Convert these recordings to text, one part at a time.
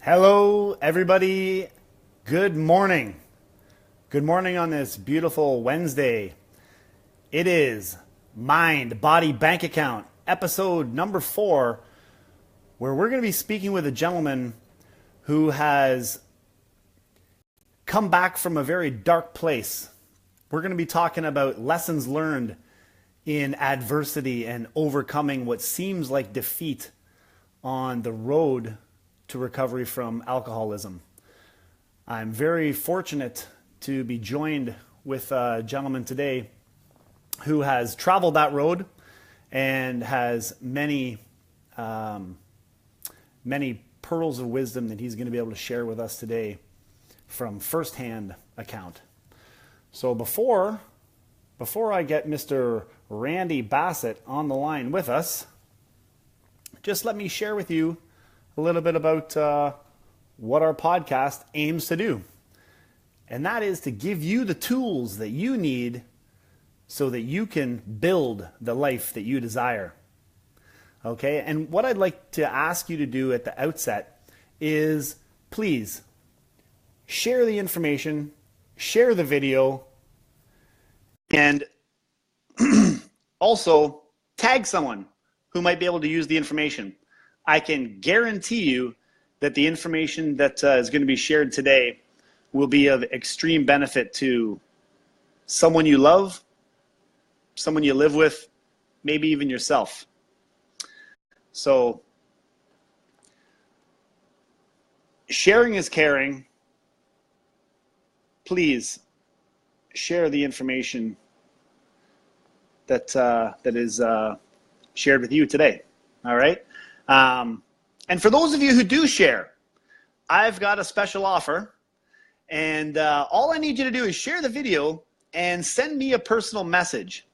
Hello, everybody. Good morning. Good morning on this beautiful Wednesday. It is Mind, Body, Bank Account, episode number 4, where we're going to be speaking with a gentleman who has come back from a very dark place. We're going to be talking about lessons learned in adversity and overcoming what seems like defeat on the road to recovery from alcoholism. I'm very fortunate to be joined with a gentleman today who has traveled that road and has many pearls of wisdom that he's going to be able to share with us today from firsthand account. So before I get Mr. Randy Bassett on the line with us, just let me share with you a little bit about what our podcast aims to do. And that is to give you the tools that you need so that you can build the life that you desire. Okay? And what I'd like to ask you to do at the outset is please share the information, share the video, and also tag someone who might be able to use the information. I can guarantee you that the information that is going to be shared today will be of extreme benefit to someone you love, someone you live with, maybe even yourself. So, sharing is caring. Please share the information that is shared with you today. All right? And for those of you who do share, I've got a special offer. And all I need you to do is share the video and send me a personal message.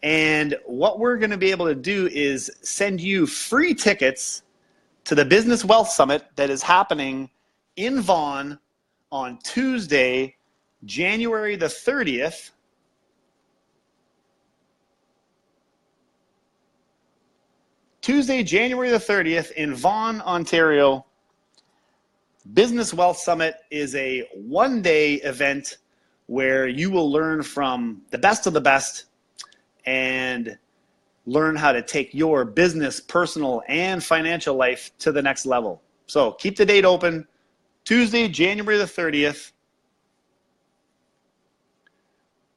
And what we're going to be able to do is send you free tickets to the Business Wealth Summit that is happening in Vaughan on Tuesday, January the 30th. Tuesday, January the 30th in Vaughan, Ontario. Business Wealth Summit is a one-day event where you will learn from the best of the best and learn how to take your business, personal, and financial life to the next level. So keep the date open. Tuesday, January the 30th.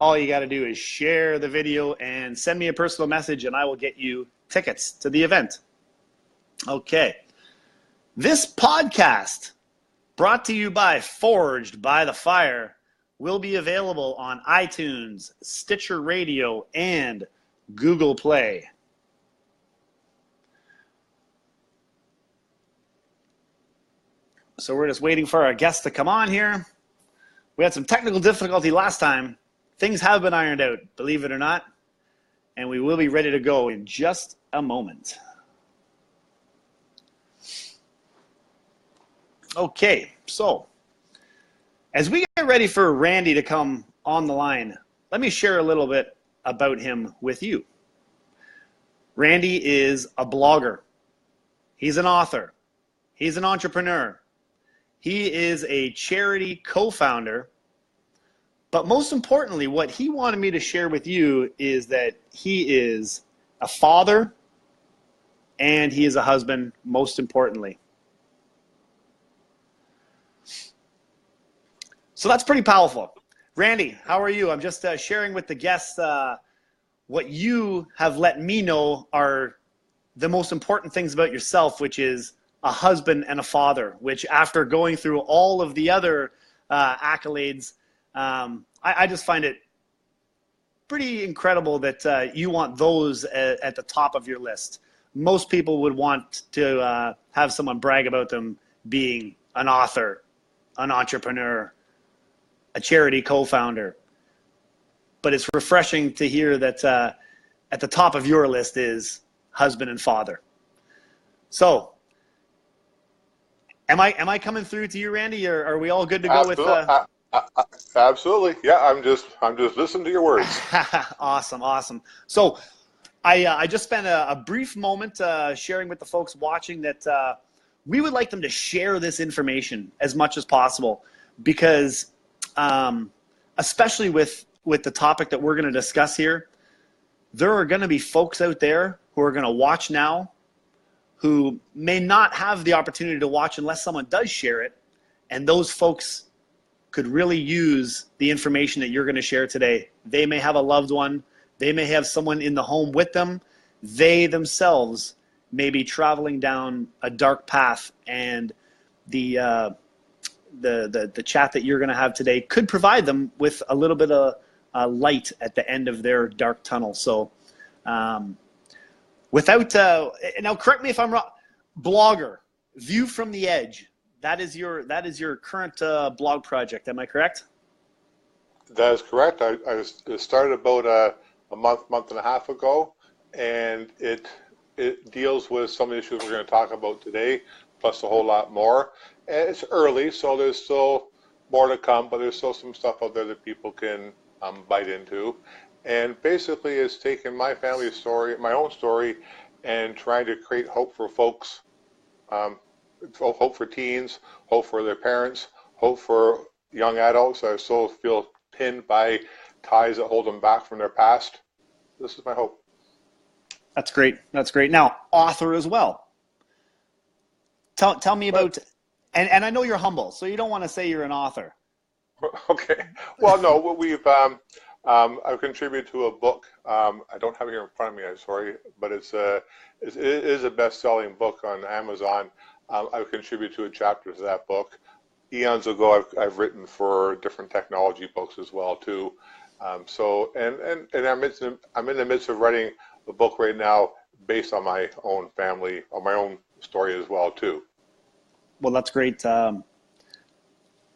All you got to do is share the video and send me a personal message, and I will get you tickets to the event. Okay. This podcast, brought to you by Forged by the Fire, will be available on iTunes, Stitcher Radio, and Google Play. So we're just waiting for our guests to come on here. We had some technical difficulty last time. Things have been ironed out, believe it or not, and we will be ready to go in just a moment. Okay, so as we get ready for Randy to come on the line, let me share a little bit about him with you. Randy is a blogger. He's an author. He's an entrepreneur. He is a charity co-founder. But most importantly, what he wanted me to share with you is that he is a father and he is a husband, most importantly. So that's pretty powerful. Randy, how are you? I'm just sharing with the guests what you have let me know are the most important things about yourself, which is a husband and a father, which after going through all of the other accolades, I just find it pretty incredible that you want those at the top of your list. Most people would want to have someone brag about them being an author, an entrepreneur, a charity co-founder. But it's refreshing to hear that at the top of your list is husband and father. So, am I coming through to you, Randy, or are we all good to go with? Absolutely. Yeah, I'm just listening to your words. Awesome. So I just spent a brief moment sharing with the folks watching that we would like them to share this information as much as possible because especially with the topic that we're going to discuss here, there are going to be folks out there who are going to watch now who may not have the opportunity to watch unless someone does share it. And those folks could really use the information that you're going to share today. They may have a loved one. They may have someone in the home with them. They themselves may be traveling down a dark path, and the chat that you're going to have today could provide them with a little bit of light at the end of their dark tunnel. So without now, correct me if I'm wrong, blogger, View from the Edge. That is your current blog project. Am I correct? That is correct. I started about a month and a half ago, and it deals with some of the issues we're going to talk about today, plus a whole lot more. And it's early, so there's still more to come, but there's still some stuff out there that people can bite into. And basically, it's taking my family's story, my own story, and trying to create hope for folks, hope for teens, hope for their parents, hope for young adults that still feel pinned by ties that hold them back from their past. This is my hope. That's great. That's great. Now, author as well. Tell me about, and I know you're humble, so you don't want to say you're an author. Okay. Well, no, I've contributed to a book. I don't have it here in front of me, I'm sorry, but it is a best-selling book on Amazon. I've contributed to a chapter to that book. Eons ago, I've written for different technology books as well too. So I'm in the midst of writing a book right now based on my own family, on my own story as well too. Well, that's great.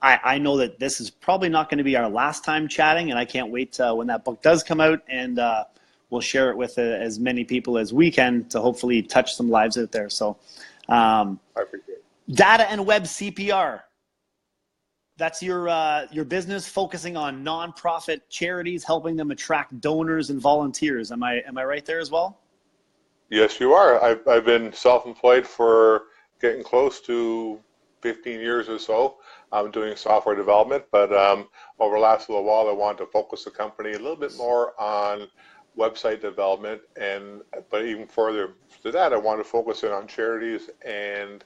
I know that this is probably not going to be our last time chatting, and I can't wait when that book does come out, and we'll share it with as many people as we can to hopefully touch some lives out there. So, I appreciate it. Data and Web CPR. That's your business focusing on nonprofit charities, helping them attract donors and volunteers. Am I right there as well? Yes, you are. I've been self-employed for getting close to 15 years or so. I'm doing software development, but over the last little while, I wanted to focus the company a little bit more on website development, but even further to that, I want to focus in on charities and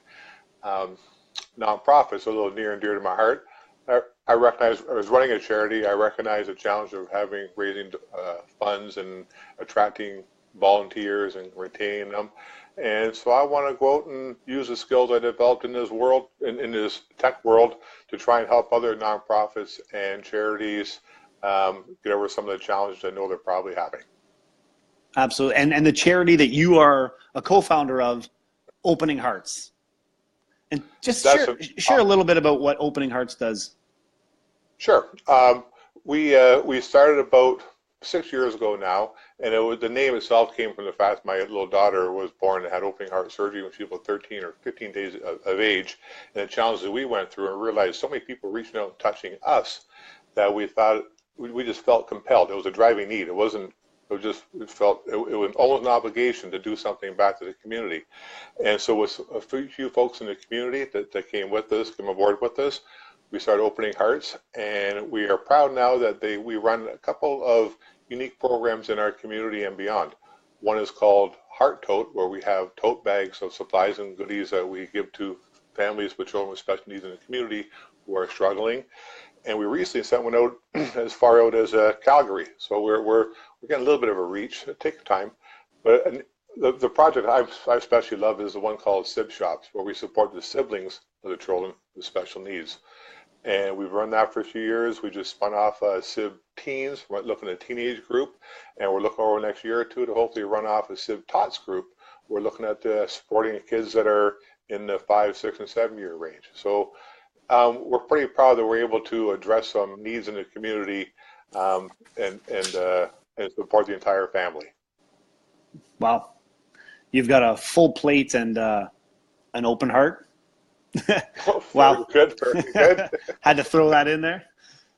nonprofits, a little near and dear to my heart. I recognize, I was running a charity, I recognize the challenge of raising funds and attracting volunteers and retaining them. And so I want to go out and use the skills I developed in this world, in this tech world, to try and help other nonprofits and charities get over some of the challenges I know they're probably having. Absolutely. And the charity that you are a co-founder of, Opening Hearts. And just share a little bit about what Opening Hearts does. Sure. We started about 6 years ago now, and the name itself came from the fact my little daughter was born and had opening heart surgery when she was 13 or 15 days of age, and the challenges that we went through, and realized so many people reaching out and touching us that we thought we just felt compelled. It was a driving need. It wasn't. It was almost an obligation to do something back to the community. And so with a few folks in the community that came aboard with us, we started Opening Hearts, and we are proud now that we run a couple of unique programs in our community and beyond. One is called Heart Tote, where we have tote bags of supplies and goodies that we give to families with children with special needs in the community who are struggling. And we recently sent one out as far out as Calgary. So we're getting a little bit of a reach. It takes time. But the project I especially love is the one called SIB Shops, where we support the siblings of the children with special needs. And we've run that for a few years. We just spun off SIB Teens. We're looking at a teenage group. And we're looking over the next year or two to hopefully run off a SIB Tots group. We're looking at supporting kids that are in the 5, 6, and 7-year range. So we're pretty proud that we're able to address some needs in the community and support the entire family. Wow. You've got a full plate and an open heart. Wow. Very good. Had to throw that in there.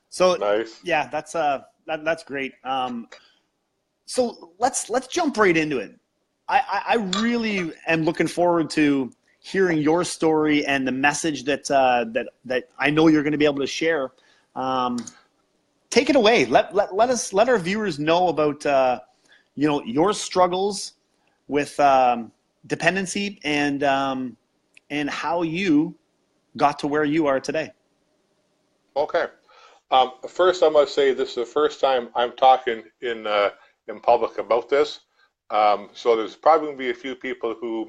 So nice. Yeah, that's great. So let's jump right into it. I really am looking forward to hearing your story and the message that that I know you're going to be able to share. Take it away. Let our viewers know about your struggles with dependency and how you got to where you are today. Okay. First, I must say this is the first time I'm talking in public about this. So there's probably going to be a few people who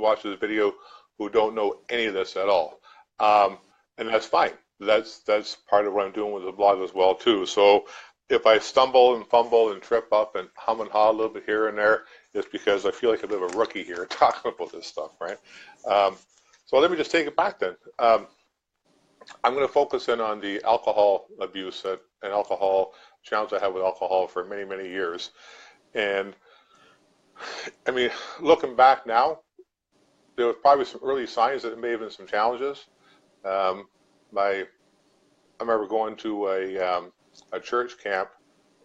watch this video who don't know any of this at all, and that's fine. That's part of what I'm doing with the blog as well too. So if I stumble and fumble and trip up and hum and haw a little bit here and there, it's because I feel like a bit of a rookie here talking about this stuff, right? So let me just take it back then. I'm going to focus in on the alcohol abuse and alcohol challenge I had with alcohol for many, many years. And I mean, looking back now, there was probably some early signs that there may have been some challenges. I remember going to a church camp,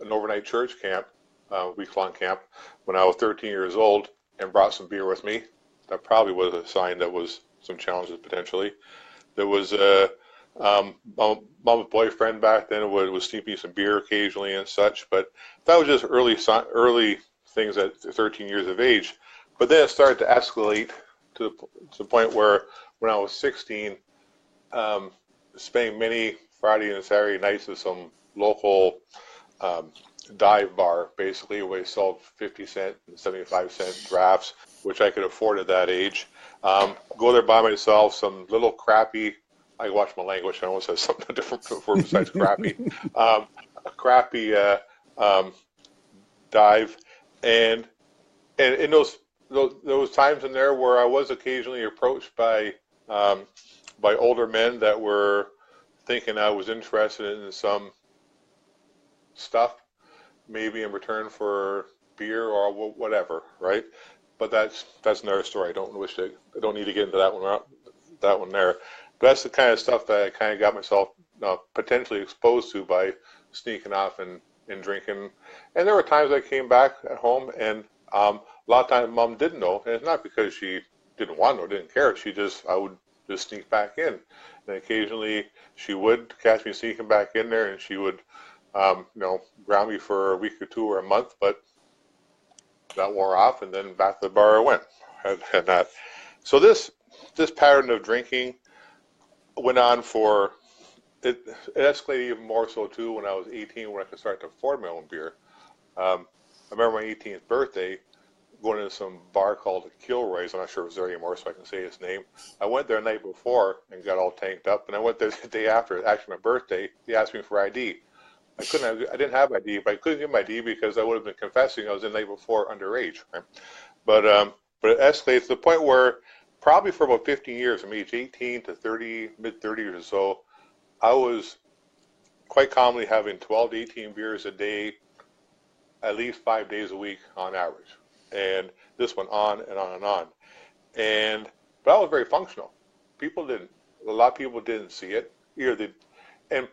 an overnight church camp, week-long camp, when I was 13 years old, and brought some beer with me. That probably was a sign that was some challenges potentially. There was mom's boyfriend back then was sneaking me some beer occasionally and such, but that was just early things at 13 years of age. But then it started to escalate to the point where when I was 16, spending many Friday and Saturday nights at some local dive bar, basically, where they sold 50-cent and 75-cent drafts, which I could afford at that age. Go there by myself, some little crappy, I watch my language, I almost have something different word besides crappy, a crappy dive. And in those times in there where I was occasionally approached by older men that were thinking I was interested in some stuff, maybe in return for beer or whatever, right? But that's another story. I don't need to get into that one there. But that's the kind of stuff that I kind of got myself potentially exposed to by sneaking off and drinking. And there were times I came back at home, and a lot of times Mom didn't know, and it's not because she didn't want to or didn't care. I would just sneak back in, and occasionally she would catch me sneaking back in there, and she would, ground me for a week or two or a month, but that wore off, and then back to the bar I went. And that. So this pattern of drinking went on for, it escalated even more so too when I was 18, when I could start to afford my own beer. I remember my 18th birthday, going to some bar called Kilroy's. I'm not sure if it's there anymore, so I can say its name. I went there the night before and got all tanked up, and I went there the day after, actually my birthday. They asked me for ID. I didn't have ID, but I couldn't give my ID because I would have been confessing I was in the night before underage. Right? But it escalates to the point where probably for about 15 years, from age 18 to 30, mid-30s or so, I was quite commonly having 12 to 18 beers a day, at least 5 days a week on average. And this went on and on and on. But I was very functional. A lot of people didn't see it. And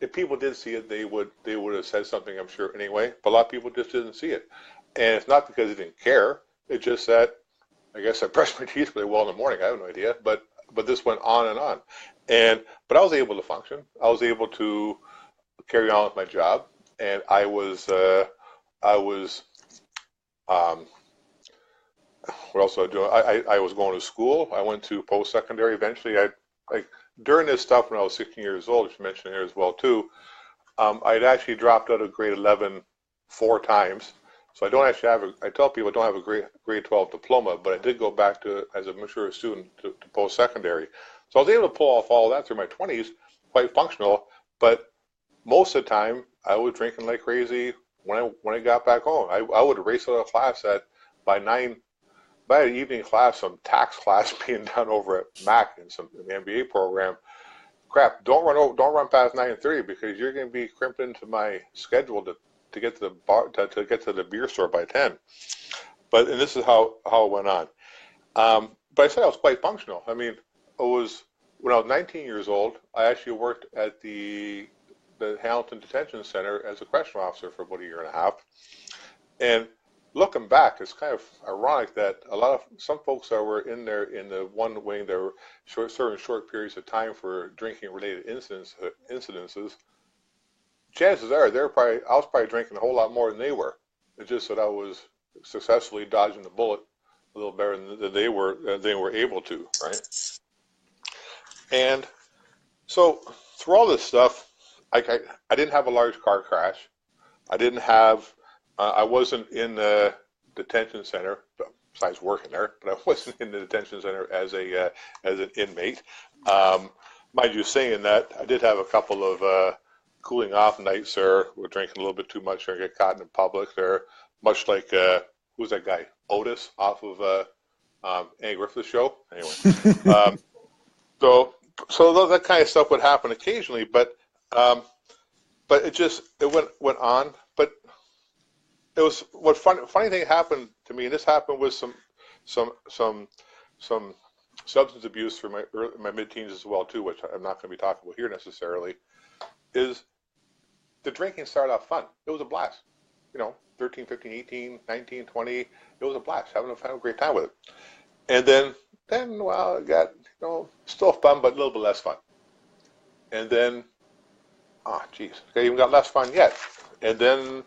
if people did see it, they would have said something, I'm sure, anyway. But a lot of people just didn't see it. And it's not because they didn't care. It's just that, I guess I brushed my teeth really well in the morning. I have no idea. But this went on and on. But I was able to function. I was able to carry on with my job. And I was what else was I doing? I was going to school. I went to post-secondary eventually. During this stuff when I was 16 years old, as you mentioned here as well too, I'd actually dropped out of grade 11 4 times. So I don't actually I tell people I don't have a grade 12 diploma, but I did go back to, as a mature student, to post-secondary. So I was able to pull off all that through my 20s, quite functional, but most of the time I was drinking like crazy when I got back home. I would race out of class by 9. I had an evening class, some tax class being done over at Mac in the MBA program. Crap! Don't run past 9:30 because you're going to be crimping into my schedule to get to the bar to get to the beer store by 10. And this is how it went on. But I said I was quite functional. I mean, when I was 19 years old, I actually worked at the Hamilton Detention Center as a correctional officer for about a year and a half, and looking back, it's kind of ironic that some folks that were in there in the one wing that were serving short periods of time for drinking related incidences, chances are I was probably drinking a whole lot more than they were. It's just that I was successfully dodging the bullet a little better than they were able to, right? And so through all this stuff, I didn't have a large car crash. I wasn't in the detention center, besides working there, but I wasn't in the detention center as an inmate. Mind you, saying that, I did have a couple of cooling off nights there. We're drinking a little bit too much and get caught in public there, much like who's that guy, Otis, off of Andy Griffith's show. Anyway, um, so that kind of stuff would happen occasionally, but it went on. But it was funny thing happened to me, and this happened with some substance abuse for my mid-teens as well too, which I'm not going to be talking about here necessarily. Is the drinking started off fun. It was a blast. 13, 15, 18, 19, 20. It was a blast, having a great time with it. And then well, it got still fun, but a little bit less fun. And then it even got less fun yet. And then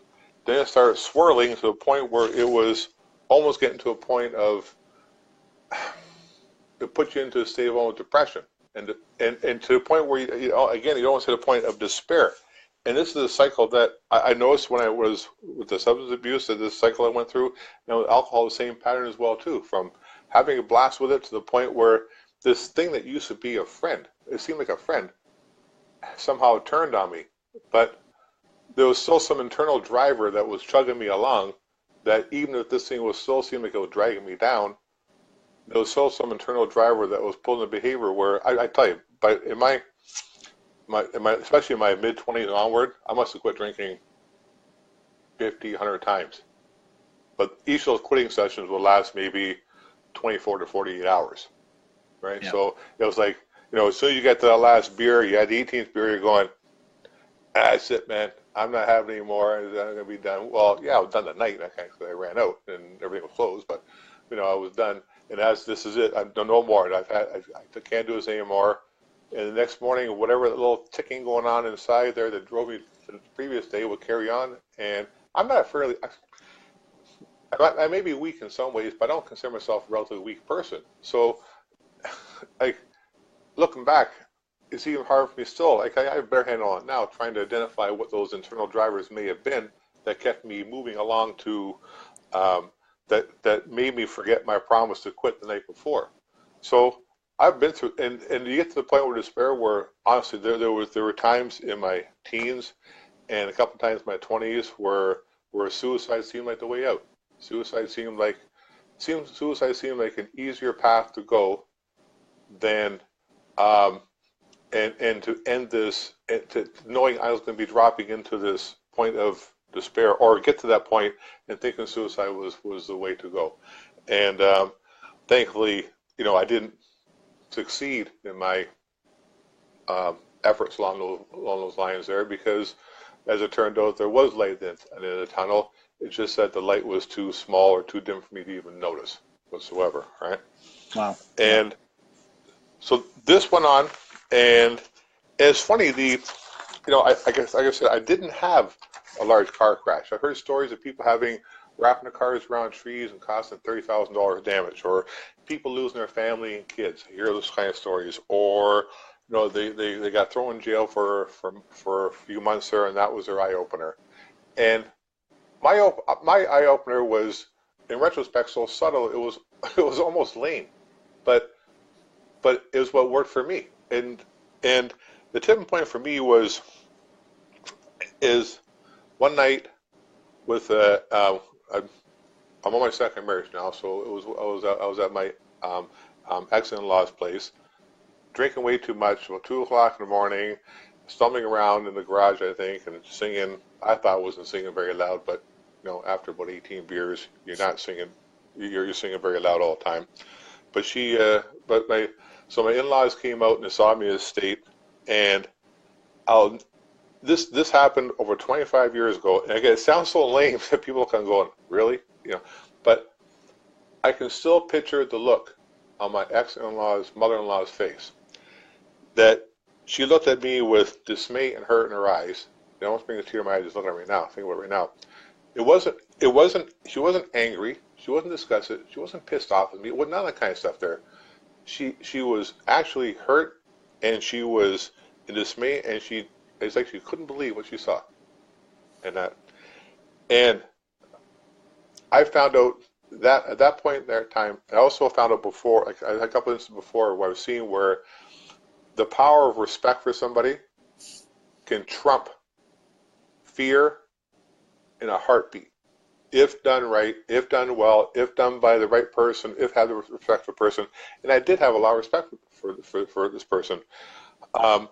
it started swirling to a point where it was almost getting to a point of it put you into a state of almost depression, and to the point where you almost hit a point of despair. And this is a cycle that I noticed when I was with the substance abuse, that this cycle I went through, with alcohol, the same pattern as well too, from having a blast with it to the point where this thing that used to be a friend, it seemed like a friend, somehow turned on me. But there was still some internal driver that was chugging me along, that even if this thing was still seemed like it was dragging me down, there was still some internal driver that was pulling the behavior where I tell you, but in my especially in my mid-20s onward, I must have quit drinking 50, 100 times. But each of those quitting sessions will last maybe 24 to 48 hours, right? Yeah. So it was like, as soon as you get to that last beer, you had the 18th beer, you're going, that's it, man. I'm not having any more. I'm going to be done. Well, yeah, I was done that night. I ran out and everything was closed, but, I was done. And this is it. I'm no more. I can't do this anymore. And the next morning, whatever little ticking going on inside there that drove me to the previous day would carry on. And I'm not I may be weak in some ways, but I don't consider myself a relatively weak person. So, looking back, it's even hard for me still. I have a bare handle on it now, trying to identify what those internal drivers may have been that kept me moving along to that made me forget my promise to quit the night before. So I've been through, and you get to the point where despair, where honestly there were times in my teens and a couple times in my 20s where suicide seemed like the way out. Suicide seemed like an easier path to go than and to end this, and to knowing I was going to be dropping into this point of despair, or get to that point and thinking suicide was the way to go. And thankfully, I didn't succeed in my efforts along those lines there, because as it turned out, there was light at the end of the tunnel. It's just that the light was too small or too dim for me to even notice whatsoever, right? Wow. And so this went on, and it's funny, I guess, like I said, I didn't have a large car crash. I've heard stories of people wrapping their cars around trees and costing $30,000 damage, or people losing their family and kids. I hear those kind of stories. Or, they got thrown in jail for a few months there, and that was their eye-opener. And my eye-opener was, in retrospect, so subtle, it was almost lame. But it was what worked for me. And the tipping point for me is one night with I'm on my second marriage now, so I was at my ex-in-law's place, drinking way too much, about 2 o'clock in the morning, stumbling around in the garage, I think, and singing. I thought I wasn't singing very loud, but after about 18 beers, you're not singing. You're singing very loud all the time. But my in-laws came out and they saw me in this state, and this happened over 25 years ago. And again, it sounds so lame that people come going, really? you know, but I can still picture the look on my ex-in-law's mother-in-law's face. That she looked at me with dismay and hurt in her eyes. It almost brings a tear in my eyes just looking at me right now. Think about it right now. She wasn't angry. She wasn't disgusted. She wasn't pissed off with me. It wasn't none of that kind of stuff there. She was actually hurt, and she was in dismay, and it's like she couldn't believe what she saw. And I found out that at that point in that time, I also found out before, like a couple of instances before, where I was seeing where the power of respect for somebody can trump fear in a heartbeat. If done right, if done well, if done by the right person, if had the respect for the person. And I did have a lot of respect for this person. I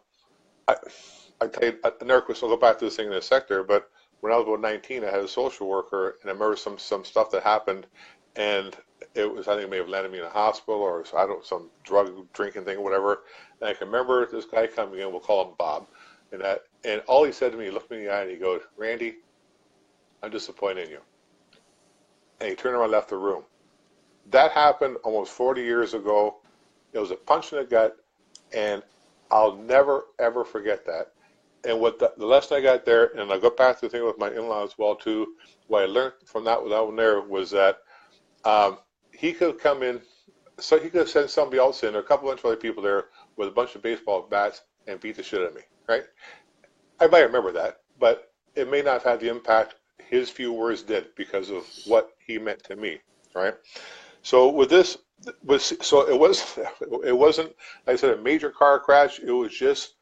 tell you, another question, I'll go back to this thing in a sector, but when I was about 19, I had a social worker, and I remember some stuff that happened, and it was, I think it may have landed me in a hospital, or I don't, some drug drinking thing or whatever. And I can remember this guy coming in, we'll call him Bob, and all he said to me, he looked me in the eye and he goes, "Randy, I'm disappointed in you." And he turned around and left the room. That happened almost 40 years ago. It was a punch in the gut, and I'll never, ever forget that. And what the lesson I got there, and I got back to the thing with my in-laws as well too, what I learned from that one there was that he could come in, so he could send somebody else in, or a couple of other people there with a bunch of baseball bats and beat the shit out of me, right? I might remember that, but it may not have had the impact his few words did because of what he meant to me, right? So with this, it wasn't, like I said, a major car crash. It was just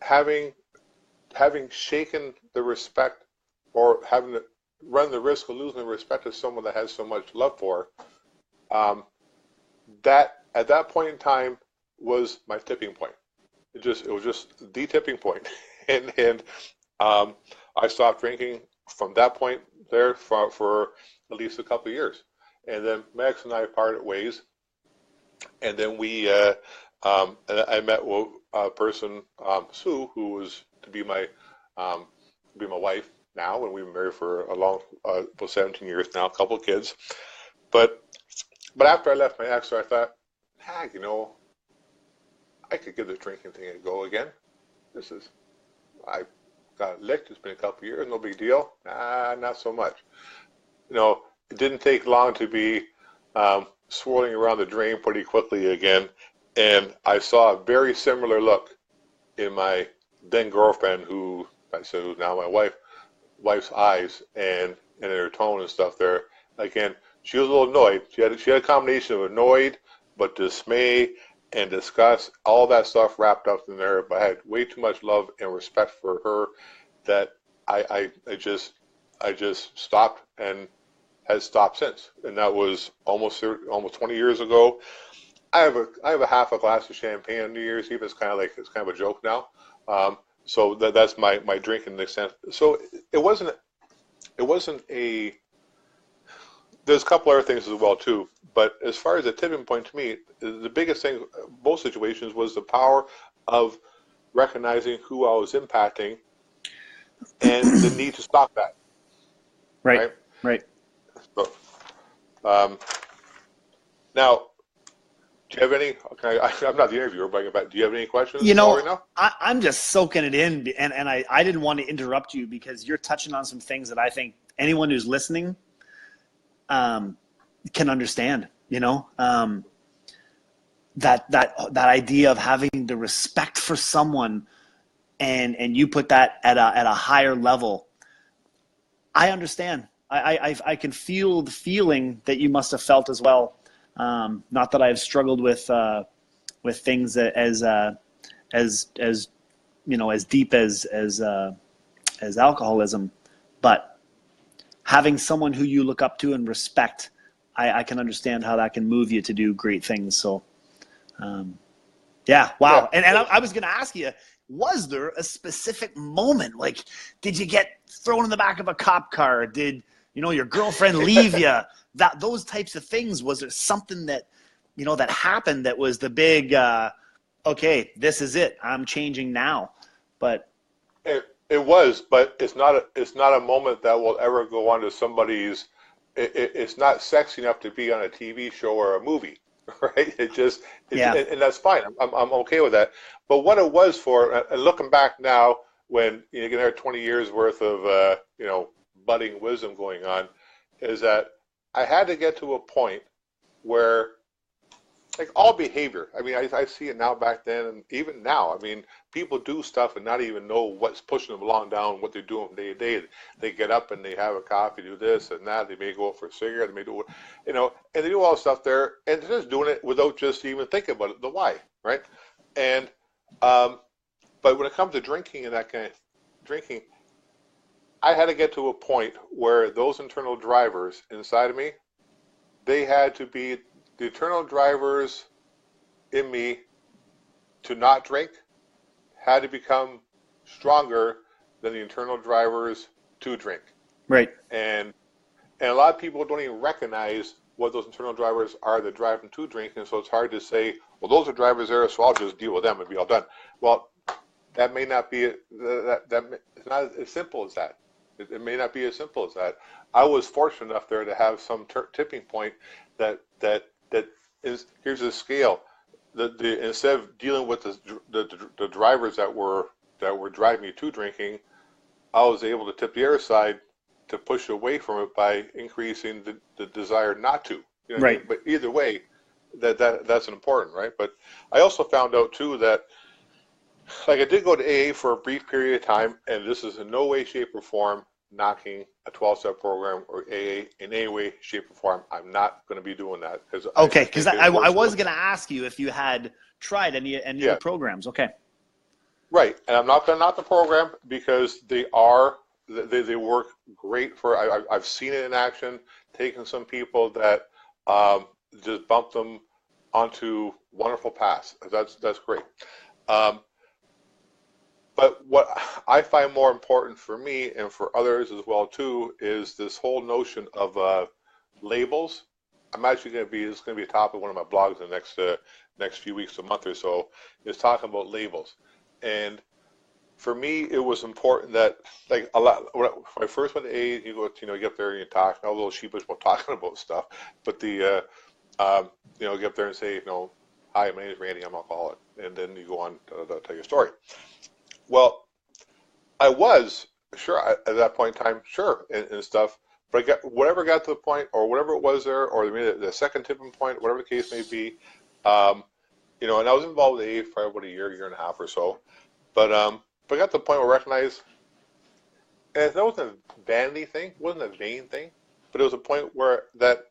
having shaken the respect, or having to run the risk of losing the respect of someone that has so much love for, that at that point in time was my tipping point. It was just the tipping point. and I stopped drinking from that point there for at least a couple of years. And then Max and I parted ways, and then and I met a person, Sue, who was to be my wife now, and we've been married for a long, about 17 years now, a couple of kids. But after I left my ex, I thought, I could give this drinking thing a go again. I got licked. It's been a couple of years, no big deal. Nah, not so much. It didn't take long to be swirling around the drain pretty quickly again, and I saw a very similar look in my then girlfriend, who I said was now my wife's eyes, and in her tone and stuff there. Again, she was a little annoyed. She had a combination of annoyed, but dismay and disgust, all that stuff wrapped up in there. But I had way too much love and respect for her that I just stopped, and has stopped since. And that was almost 20 years ago. I have a half a glass of champagne on New Year's Eve. It's kind of a joke now. So that's my drinking extent. So it wasn't a. There's a couple other things as well too. But as far as the tipping point, to me, the biggest thing, both situations, was the power of recognizing who I was impacting and the need to stop that. Right. So, now, do you have any? Okay, I'm not the interviewer, but do you have any questions? Right now? I'm just soaking it in, and I didn't want to interrupt you because you're touching on some things that I think anyone who's listening can understand. That idea of having the respect for someone, and you put that at a higher level. I understand. I can feel the feeling that you must have felt as well. Not that I've struggled with things as deep as alcoholism, but having someone who you look up to and respect, I can understand how that can move you to do great things. So, yeah, wow. Yeah. And I was going to ask you, was there a specific moment? Like, did you get thrown in the back of a cop car? Did your girlfriend leave you? Those types of things. Was there something that that happened that was the big? Okay, this is it. I'm changing now. But it was, but it's not a moment that will ever go onto somebody's it's not sexy enough to be on a TV show or a movie, right? Yeah. And that's fine. I'm okay with that. But what it was for, and looking back now, when you can have 20 years worth of budding wisdom going on, is that I had to get to a point where, like all behavior, I mean, I see it now, back then, and even now. I mean, people do stuff and not even know what's pushing them along down, what they're doing day to day. They get up and they have a coffee, do this and that. They may go out for a cigarette. They may do, and they do all the stuff there, and they're just doing it without just even thinking about it, the why, right? And but when it comes to drinking and that kind of drinking, I had to get to a point where those internal drivers inside of me, they had to be the internal drivers in me to not drink had to become stronger than the internal drivers to drink. Right. And a lot of people don't even recognize what those internal drivers are that drive them to drink, and so it's hard to say, well, those are drivers there, so I'll just deal with them and be all done. Well, that may not be it's not as simple as that. It may not be as simple as that. I was fortunate enough there to have some tipping point that is, here's a scale. Instead of dealing with the drivers that were driving me to drinking, I was able to tip the other side to push away from it by increasing the desire not to. You know what I mean? But either way, that's important, right? But I also found out too that, like, I did go to AA for a brief period of time, and this is in no way, shape, or form knocking a 12-step program or AA in any way, shape, or form. I'm not going to be doing that. Okay, because I was going to ask you if you had tried any of the programs. Okay. Right, and I'm not going to knock the program because they work great for. I've seen it in action, taking some people that just bumped them onto wonderful paths. That's great. But what I find more important for me and for others as well too is this whole notion of labels. I'm actually it's going to be a topic of one of my blogs in the next few weeks, a month or so, is talking about labels. And for me, it was important that, like, a lot when I first went to AA, you get up there and you talk, a little sheepish about talking about stuff, but get up there and say, hi, my name is Randy, I'm alcoholic, and then you go on to tell your story. Well, I was sure at that point in time, sure, and stuff, but whatever got to the point, or whatever it was there, or the second tipping point, whatever the case may be, and I was involved with AA for about a year and a half or so, but I got to the point where I recognized, and that wasn't a vanity thing, it wasn't a vain thing, but it was a point where that,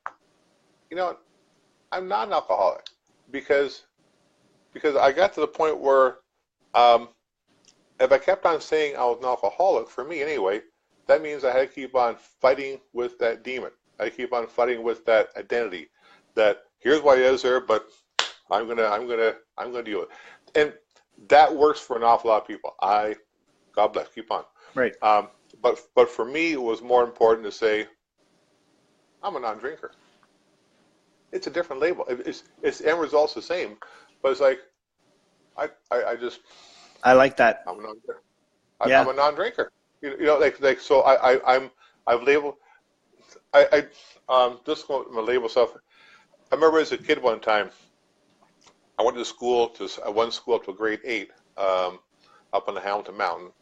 I'm not an alcoholic, because I got to the point where, if I kept on saying I was an alcoholic, for me anyway, that means I had to keep on fighting with that demon. I had to keep on fighting with that identity. That here's why it is there, but I'm gonna deal with it. And that works for an awful lot of people. God bless. Keep on. Right. But for me, it was more important to say, I'm a non-drinker. It's a different label. It's end result's the same, but it's like I like that. I'm a non-drinker. I'm a non-drinker. So I've labeled. Just going to label stuff. I remember as a kid one time, I went to school up to grade 8, up on the Hamilton Mountain,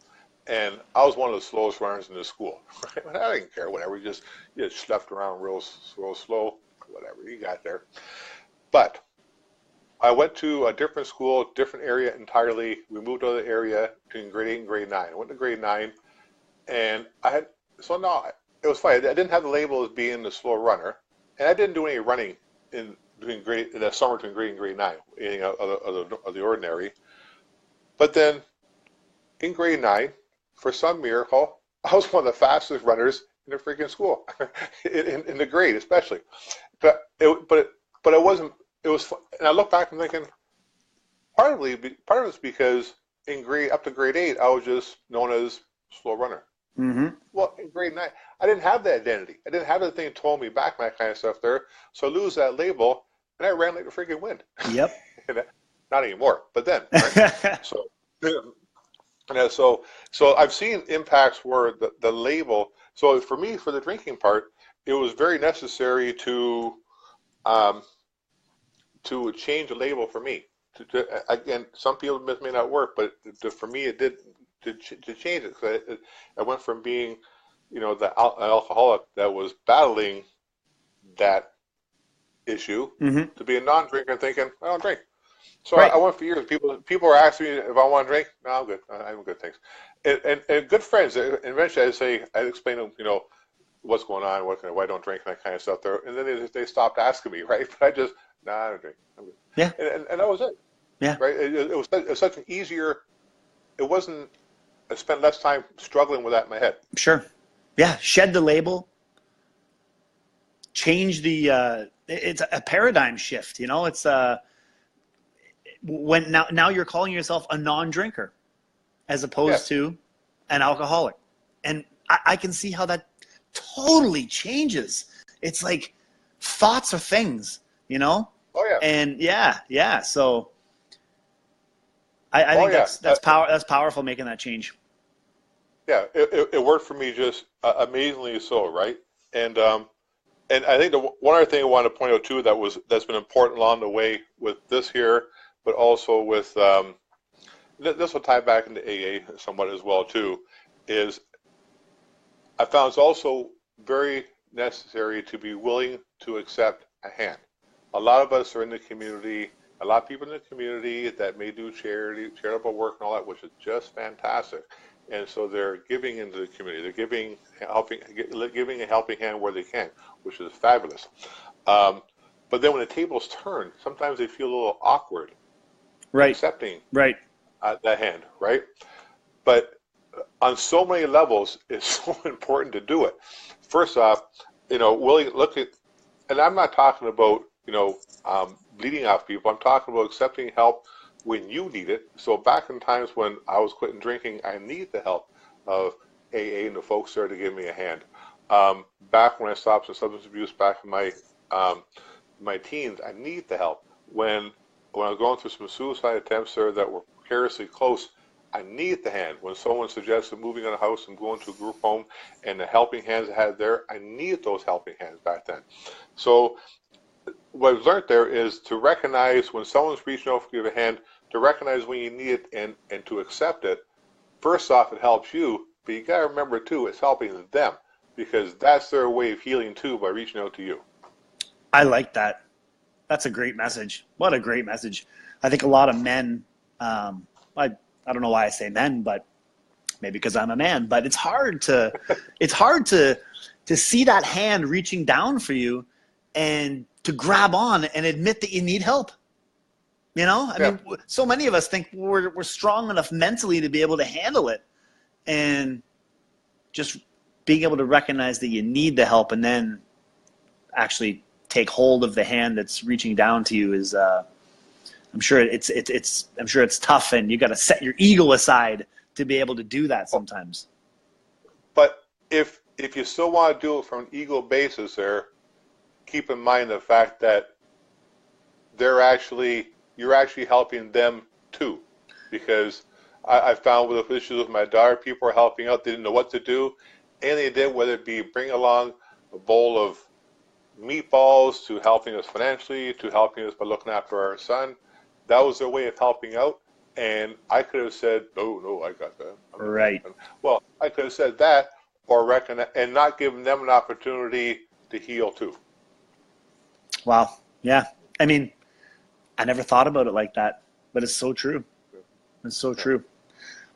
and I was one of the slowest runners in the school. I didn't care, whatever. You just slept around real slow, whatever you got there. But I went to a different school, different area entirely. We moved to the area between grade 8 and grade 9. I went to grade 9, and it was funny. I didn't have the label as being the slow runner, and I didn't do any running in the summer between grade 8 and grade 9, anything of the ordinary. But then in grade 9, for some miracle, I was one of the fastest runners in the freaking school, in the grade especially. But it wasn't. It was, and I look back and thinking, part of it's because up to grade 8, I was just known as slow runner. Mm-hmm. Well, in grade 9, I didn't have that identity. I didn't have that thing that told me back, that kind of stuff there. So I lose that label, and I ran like the freaking wind. Yep. Not anymore, but then. Right? So I've seen impacts where the label. So for me, for the drinking part, it was very necessary um, to change the label for me. Again, some people may not work, but for me it did to change it. 'Cause I went from being, the alcoholic that was battling that issue Mm-hmm. to be a non-drinker and thinking, I don't drink. So Right. I went for years. People were asking me if I want to drink. No, I'm good. I'm good, thanks. And good friends. Eventually, I'd explain to them, what's going on, why I don't drink, and that kind of stuff. There, and then they stopped asking me, right? But I just, I don't drink. I'm good. Yeah. And that was it. Yeah. Right. It was such an easier. It wasn't. I spent less time struggling with that in my head. Sure. Yeah. Shed the label. Change the. It's a paradigm shift. It's when now you're calling yourself a non-drinker as opposed to an alcoholic, and I can see how that totally changes. It's like thoughts are things, Oh yeah. and yeah. So I think that's powerful, making that change. Yeah, it worked for me just amazingly so, right? And I think one other thing I want to point out too that's been important along the way with this here, but also with this will tie back into AA somewhat as well too, is I found it's also very necessary to be willing to accept a hand. A lot of us are in the community, a lot of people in the community that may do charitable work and all that, which is just fantastic. And so they're giving into the community. They're giving a helping hand where they can, which is fabulous. But then when the tables turn, sometimes they feel a little awkward accepting that hand, right? But on so many levels, it's so important to do it. First off, willing look at, and I'm not talking about bleeding off people. I'm talking about accepting help when you need it. So back in times when I was quitting drinking, I need the help of AA and the folks there to give me a hand. Back when I stopped some substance abuse back in my teens, I need the help. When I was going through some suicide attempts there that were precariously close, I need the hand. When someone suggested moving in a house and going to a group home and the helping hands I had there, I needed those helping hands back then. So what I've learned there is to recognize when someone's reaching out to give a hand, to recognize when you need it and to accept it. First off, it helps you, but you got to remember too, it's helping them because that's their way of healing too by reaching out to you. I like that. That's a great message. What a great message. I think a lot of men, I don't know why I say men, but maybe because I'm a man, but it's hard to see that hand reaching down for you and to grab on and admit that you need help. I mean, so many of us think we're strong enough mentally to be able to handle it, and just being able to recognize that you need the help and then actually take hold of the hand that's reaching down to you is, I'm sure it's tough, and you got to set your ego aside to be able to do that sometimes. But if you still want to do it from an ego basis there, keep in mind the fact that you're actually helping them too, because I found with issues with my daughter, people are helping out. They didn't know what to do. And they did, whether it be bring along a bowl of meatballs to helping us financially, to helping us by looking after our son. That was their way of helping out. And I could have said, no, I got that. Right. Well, I could have said that or recognize and not giving them an opportunity to heal too. Wow. Yeah. I mean, I never thought about it like that, but it's so true. It's so true.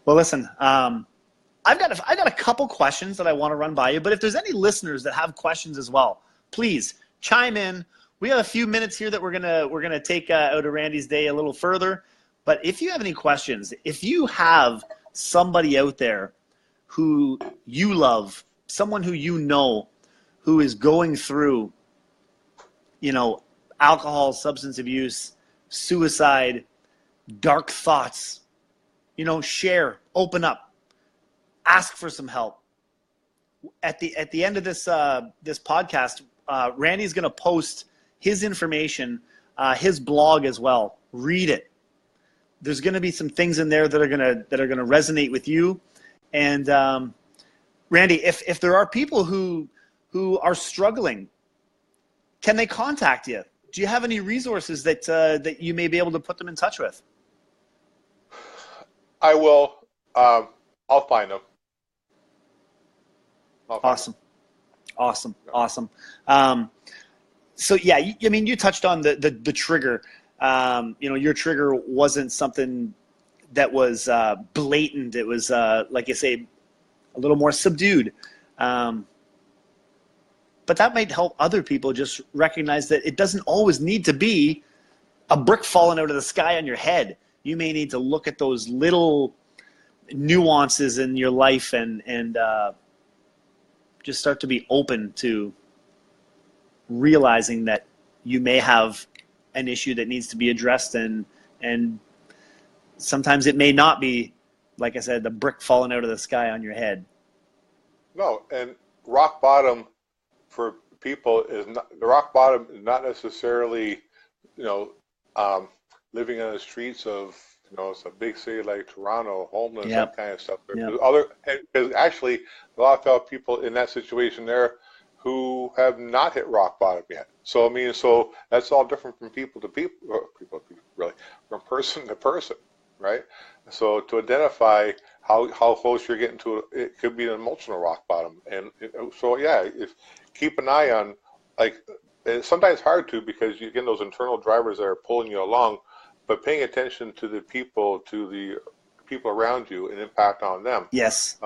Well, listen, I've got a couple questions that I want to run by you, but if there's any listeners that have questions as well, please chime in. We have a few minutes here that we're gonna take out of Randy's day a little further. But if you have any questions, if you have somebody out there who you love, someone who you know who is going through, alcohol, substance abuse, suicide, dark thoughts, share, open up, ask for some help. At the end of this podcast, Randy's going to post his information, his blog as well. Read it. There's going to be some things in there that are going to resonate with you. And Randy, if there are people who who are struggling, can they contact you? Do you have any resources that you may be able to put them in touch with? I will. I'll find them. Awesome. So yeah, I mean, you touched on the trigger. Your trigger wasn't something that was blatant. It was, like you say, a little more subdued. But that might help other people just recognize that it doesn't always need to be a brick falling out of the sky on your head. You may need to look at those little nuances in your life and just start to be open to realizing that you may have an issue that needs to be addressed, and sometimes it may not be, like I said, the brick falling out of the sky on your head. No, and rock bottom for people is not, the rock bottom is not necessarily, living on the streets of, it's a big city like Toronto, homeless, that kind of stuff. There's other, because actually a lot of people in that situation there who have not hit rock bottom yet. So, I mean, so that's all different from people to people, really, from person to person, right? So to identify how close you're getting to it could be an emotional rock bottom. And so, yeah, keep an eye on, like, it's sometimes hard to, because you get those internal drivers that are pulling you along, but paying attention to the people around you and impact on them. Yes.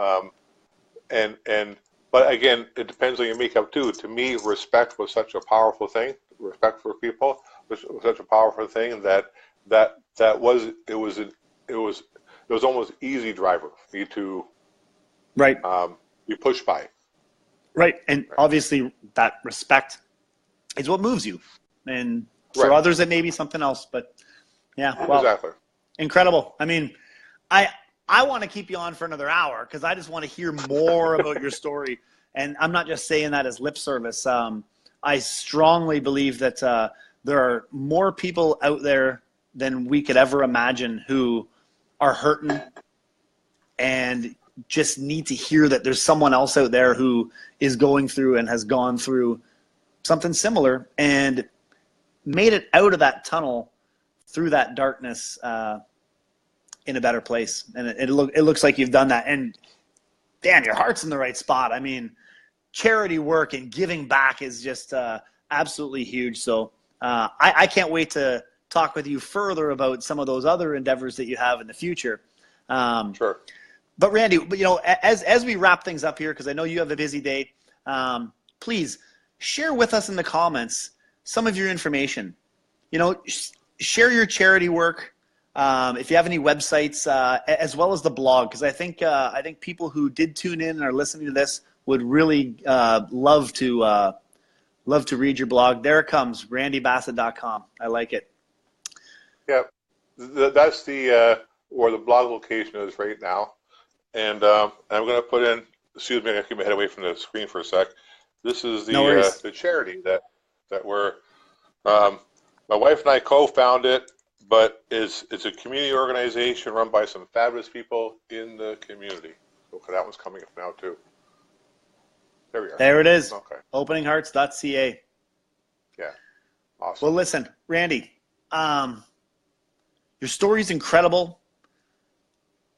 But again, it depends on your makeup too. To me, respect was such a powerful thing. Respect for people was such a powerful thing that it was almost easy driver for you to be pushed by. Right, and obviously that respect is what moves you, and for others it may be something else. But yeah, well, exactly. Incredible. I mean, I want to keep you on for another hour because I just want to hear more about your story. And I'm not just saying that as lip service. I strongly believe that there are more people out there than we could ever imagine who are hurting and just need to hear that there's someone else out there who is going through and has gone through something similar and made it out of that tunnel through that darkness in a better place. And it looks like you've done that. And Dan, your heart's in the right spot. I mean, charity work and giving back is just absolutely huge. So I can't wait to talk with you further about some of those other endeavors that you have in the future. Sure. But Randy, as we wrap things up here, because I know you have a busy day, please share with us in the comments some of your information. Share your charity work. If you have any websites, as well as the blog, because I think people who did tune in and are listening to this would really love to read your blog. There it comes, randybassett.com. I like it. Yeah, that's the where the blog location is right now. And I'm going to put in, excuse me, I keep my head away from the screen for a sec. This is the charity that we're, my wife and I co-found it, but it's a community organization run by some fabulous people in the community. Okay, that one's coming up now too. There we are. There it is. Okay. Openinghearts.ca. Yeah. Awesome. Well, listen, Randy, your story's incredible.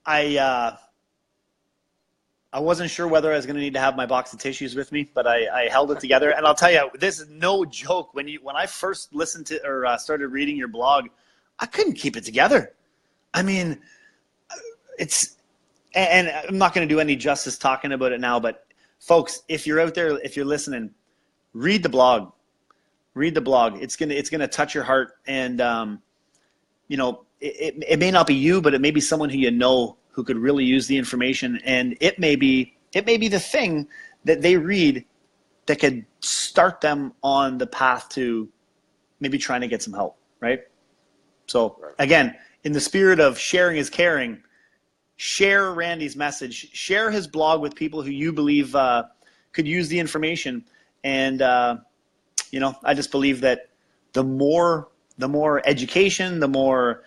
I wasn't sure whether I was going to need to have my box of tissues with me, but I held it together. And I'll tell you, this is no joke. When I first listened to or started reading your blog, I couldn't keep it together. I mean, and I'm not going to do any justice talking about it now, but folks, if you're out there, if you're listening, read the blog. Read the blog. It's gonna touch your heart, and it may not be you, but it may be someone who you know who could really use the information, and it may be the thing that they read that could start them on the path to maybe trying to get some help, right? So again, in the spirit of sharing is caring, share Randy's message, share his blog with people who you believe could use the information, and I just believe that the more education, the more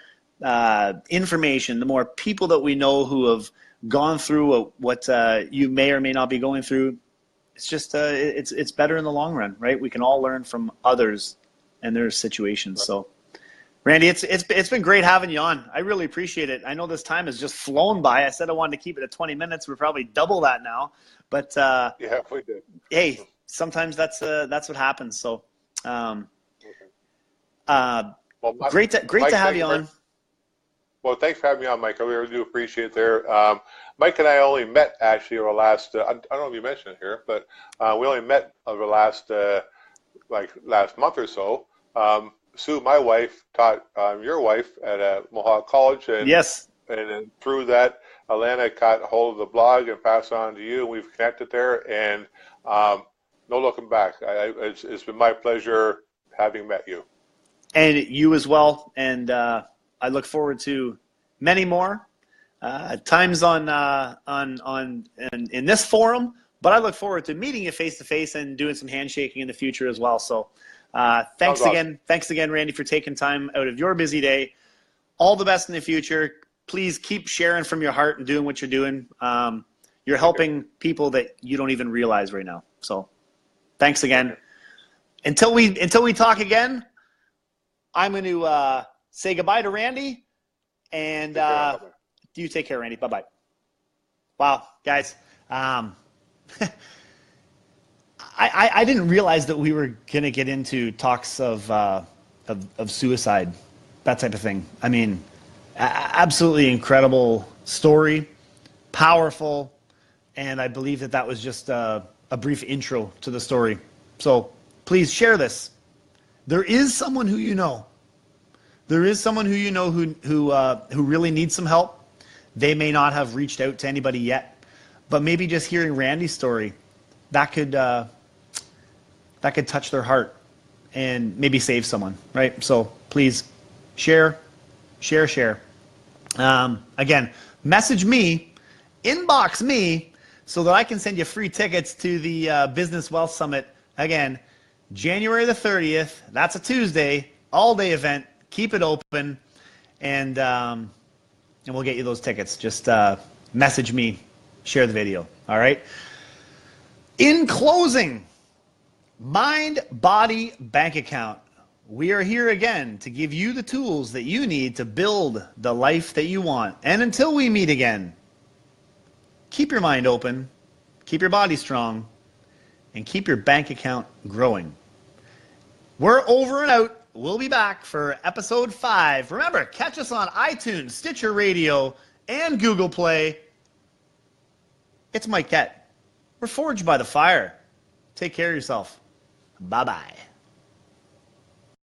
information, the more people that we know who have gone through what you may or may not be going through, it's just it's better in the long run, right? We can all learn from others and their situations. So, Randy, it's been great having you on. I really appreciate it. I know this time has just flown by. I said I wanted to keep it at 20 minutes. We're probably double that now, but yeah, we did. Hey, sometimes that's what happens. So, great to have you on. Well, thanks for having me on, Mike. I really do appreciate it there. Mike and I only met actually over the last, I don't know if you mentioned it here, but we only met over the last, last month or so. Sue, my wife, taught your wife at Mohawk College. And, yes. And then through that, Alana caught hold of the blog and passed it on to you. And we've connected there. And no looking back. It's been my pleasure having met you. And you as well. And I look forward to many more times in this forum. But I look forward to meeting you face to face and doing some handshaking in the future as well. So thanks again. Thanks again, Randy, for taking time out of your busy day. All the best in the future. Please keep sharing from your heart and doing what you're doing. You're helping people that you don't even realize right now. So thanks again. Until we talk again, I'm going to say goodbye to Randy, and you take care, Randy. Bye-bye. Wow, guys. I didn't realize that we were going to get into talks of suicide, that type of thing. I mean, absolutely incredible story, powerful, and I believe that was just a brief intro to the story. So please share this. There is someone who you know. There is someone who you know who really needs some help. They may not have reached out to anybody yet, but maybe just hearing Randy's story, that could touch their heart and maybe save someone, right? So please share. Again, message me, inbox me, so that I can send you free tickets to the Business Wealth Summit. Again, January the 30th. That's a Tuesday, all-day event. Keep it open, and we'll get you those tickets. Just message me, share the video. All right. In closing, Mind, Body, Bank Account. We are here again to give you the tools that you need to build the life that you want. And until we meet again, keep your mind open, keep your body strong, and keep your bank account growing. We're over and out. We'll be back for episode 5. Remember, catch us on iTunes, Stitcher Radio, and Google Play. It's Mike Kett. We're forged by the fire. Take care of yourself. Bye-bye.